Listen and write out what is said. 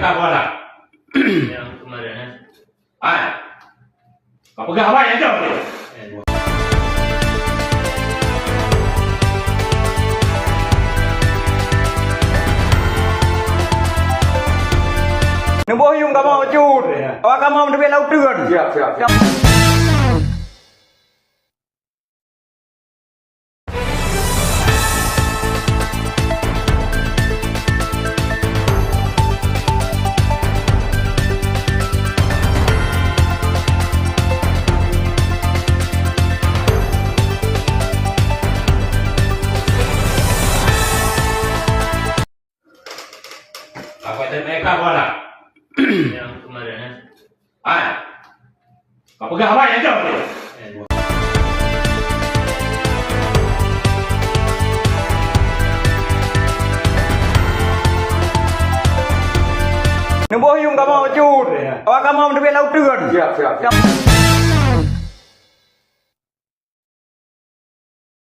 Kawan yang kemarin kau pegang apa yang jauh ni? Nunggu yung kamu cut, awak kamu mendepi laut turun. Siap. Apa itu kawan yang kemarin kau pegang apa yang jauh ni? Nunggu yung kamu cut, awak kamu mendepi laut turun. Siap.